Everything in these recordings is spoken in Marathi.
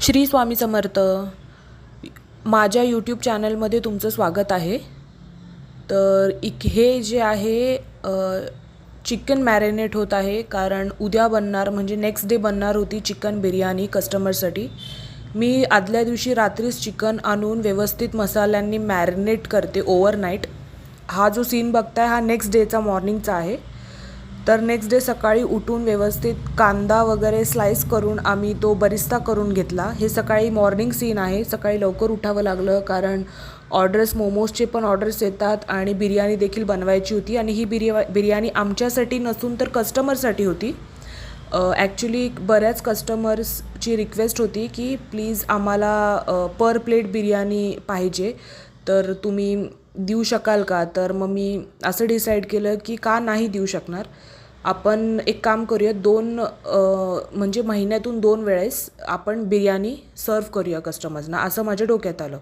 श्री स्वामी समर्थ. माझ्या यूट्यूब चॅनलमध्ये तुमचं स्वागत आहे. तर हे जे आहे चिकन मॅरिनेट होत आहे, कारण उद्या बनणार म्हणजे नेक्स्ट डे बनणार होती चिकन बिर्याणी कस्टमरसाठी. मी आदल्या दिवशी रात्रीच चिकन आणून व्यवस्थित मसाल्यांनी मॅरिनेट करते ओव्हरनाईट. हा जो सीन बघताय हा नेक्स्ट डेचा मॉर्निंगचा आहे. तर नेक्स्ट डे सकाळी उठून व्यवस्थित कांदा वगैरे स्लाइस करून आम्ही तो बरिस्ता करून घेतला. हे सकाळी मॉर्निंग सीन आहे. सकाळी लवकर उठावं लागलं कारण ऑर्डर्स, मोमोजचे पण ऑर्डर्स येतात आणि बिर्याणी देखील बनवायची होती. आणि ही बिर्याणी आमच्यासाठी नसून तर कस्टमरसाठी होती. ॲक्च्युली बऱ्याच कस्टमर्सची रिक्वेस्ट होती की प्लीज आम्हाला पर प्लेट बिर्याणी पाहिजे, तर तुम्ही देऊ शकाल का. तर मग मी असं डिसाईड केलं की का नाही देऊ शकणार. आपण एक काम करूया, म्हणजे महिन्यातून 2 वेळेस आपण बिर्याणी सर्व करूया कस्टमर्सना, असं माझ्या डोक्यात आलं.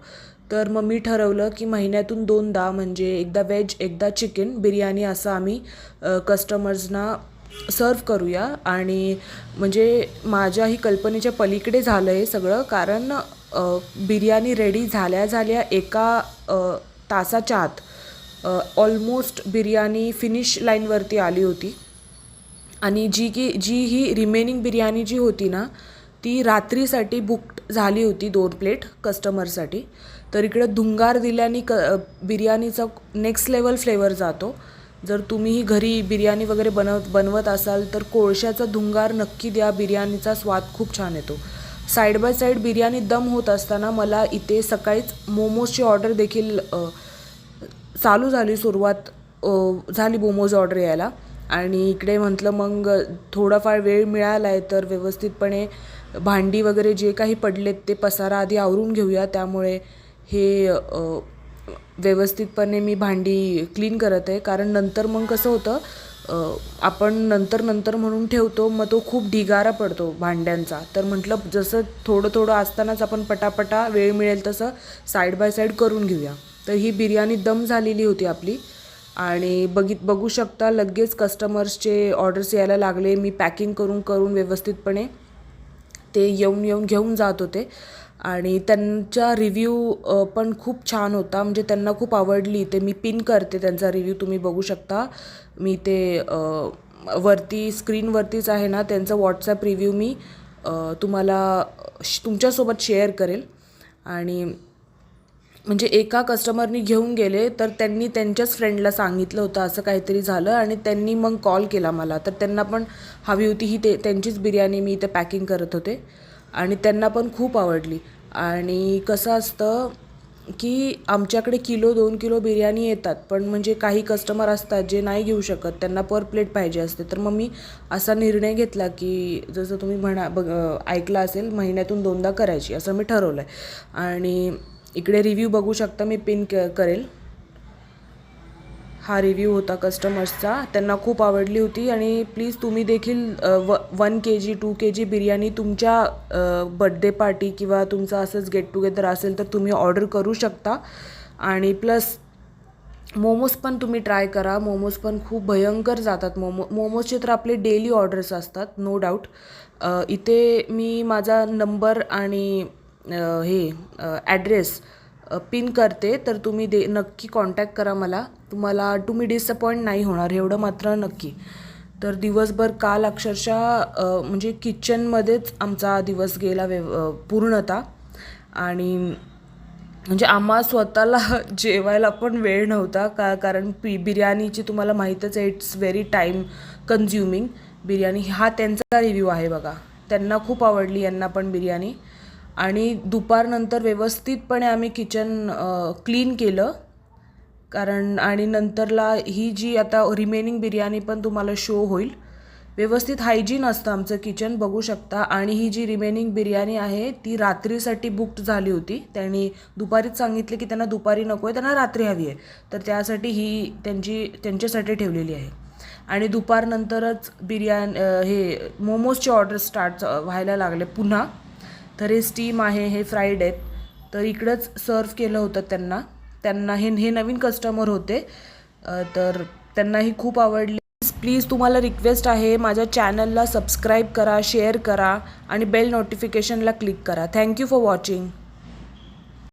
तर मग मी ठरवलं की महिन्यातून 2दा म्हणजे एकदा व्हेज एकदा चिकन बिर्याणी असं आम्ही कस्टमर्सना सर्व करूया. आणि म्हणजे माझ्याही कल्पनेच्या पलीकडे झालं आहे सगळं, कारण बिर्याणी रेडी झाल्या एका तासाच्या आत ऑलमोस्ट बिर्याणी फिनिश लाईनवरती आली होती. आणि जी ही रिमेनिंग बिर्याणी जी होती ना, ती रात्रीसाठी बुक्ड झाली होती 2 प्लेट कस्टमरसाठी. तर इकडे धुंगार दिल्याने बिर्याणीचा नेक्स्ट लेवल फ्लेवर जातो. जर तुम्हीही घरी बिर्याणी वगैरे बनवत असाल तर कोळशाचा धुंगार नक्की द्या, बिर्याणीचा स्वाद खूप छान येतो. साईड बाय साईड बिर्याणी दम होत असताना मला इथे सकाळीच मोमोजची ऑर्डर देखील चालू झाली, सुरुवात झाली मोमोज ऑर्डर यायला. आणि इकडे म्हटलं मग थोडाफार वेळ मिळाला आहे तर व्यवस्थितपणे भांडी वगैरे जे काही पडलेत ते पसारा आधी आवरून घेऊया. त्यामुळे हे व्यवस्थितपणे मी भांडी क्लीन करत आहे, कारण नंतर मग कसं होतं आपण नंतर म्हणून ठेवतो, मग तो खूप ढिगारा पडतो भांड्यांचा. तर म्हटलं जसं थोडं असतानाच आपण पटापटा वेळ मिळेल तसं साईड बाय साईड करून घेऊया. तर ही बिर्याणी दम झालेली होती आपली आणि बघू शकता लगेच कस्टमर्सचे ऑर्डर्स यायला लागले. मी पॅकिंग करून व्यवस्थितपणे ते येऊन घेऊन जात होते. आणि त्यांचा रिव्ह्यू पण खूप छान होता, म्हणजे त्यांना खूप आवडली. ते मी पिन करते त्यांचा रिव्ह्यू, तुम्ही बघू शकता. मी ते वरती स्क्रीनवरतीच आहे ना, त्यांचा व्हॉट्सॲप रिव्ह्यू मी तुम्हाला तुमच्यासोबत शेअर करेल. आणि म्हणजे एका कस्टमरनी घेऊन गेले तर त्यांनी त्यांच्याच फ्रेंडला सांगितलं होतं असं काहीतरी झालं आणि त्यांनी मग कॉल केला मला. तर त्यांना पण हवी होती ही त्यांचीच बिर्याणी मी इथे पॅकिंग करत होते आणि त्यांना पण खूप आवडली. आणि कसं असतं की आमच्याकडे 2 किलो बिर्याणी येतात, पण म्हणजे काही कस्टमर असतात जे नाही घेऊ शकत, त्यांना पर प्लेट पाहिजे असते. तर मग मी असा निर्णय घेतला की जसं तुम्ही ऐकलं असेल, महिन्यातून 2दा करायची असं मी ठरवलं आहे. आणि इकडे रिव्ह्यू बघू शकता, मी पिन करेल. हा रिव्ह्यू होता कस्टमर्सचा, त्यांना खूप आवडली होती. आणि प्लीज तुम्ही देखील 1 kg 2 kg बिर्याणी तुमच्या बड्डे पार्टी किंवा तुमचं असंच गेट टुगेदर असेल तर तुम्ही ऑर्डर करू शकता. आणि प्लस मोमोज पण तुम्ही ट्राय करा. मोमोज पण खूप भयंकर जातात. मोमोजचे तर आपले डेली ऑर्डर्स असतात, नो डाऊट. इथे मी माझा नंबर आणि ॲड्रेस पिन करते, तर तुम्ही नक्की कॉन्टॅक्ट करा मला. तुम्ही डिसअपॉइंट नाही होणार एवढं मात्र नक्की. तर दिवसभर काल अक्षरशः म्हणजे किचनमध्येच आमचा दिवस गेला पूर्णतः. आणि म्हणजे आम्हा स्वतःला जेवायला पण वेळ नव्हता कारण बिर्याणीची तुम्हाला माहीतच आहे, it's very time consuming biryani. हा त्यांचा रिव्ह्यू आहे बघा, त्यांना खूप आवडली यांना पण बिर्याणी. आणि दुपारनंतर व्यवस्थितपणे आम्ही किचन क्लीन केलं, कारण आणि नंतरला ही जी आता रिमेनिंग बिर्याणी पण तुम्हाला शो होईल. व्यवस्थित हायजीन असतं आमचं किचन, बघू शकता. आणि ही जी रिमेनिंग बिर्याणी आहे ती रात्रीसाठी बुक्ड झाली होती. त्यांनी दुपारीच सांगितले की त्यांना दुपारी नको आहे, त्यांना रात्री हवी आहे, तर त्यासाठी ही त्यांच्यासाठी ठेवलेली आहे. आणि दुपारनंतरच हे मोमोजचे ऑर्डर स्टार्ट व्हायला लागले पुन्हा. तर हे स्टीम आहे, हे फ्राईड आहेत. तर इकडंच सर्व केलं होतं त्यांना हे नवीन कस्टमर होते, तर त्यांनाही खूप आवडले. प्लीज तुम्हाला रिक्वेस्ट आहे, माझ्या चॅनलला सबस्क्राईब करा, शेअर करा आणि बेल नोटिफिकेशनला क्लिक करा. Thank you for watching.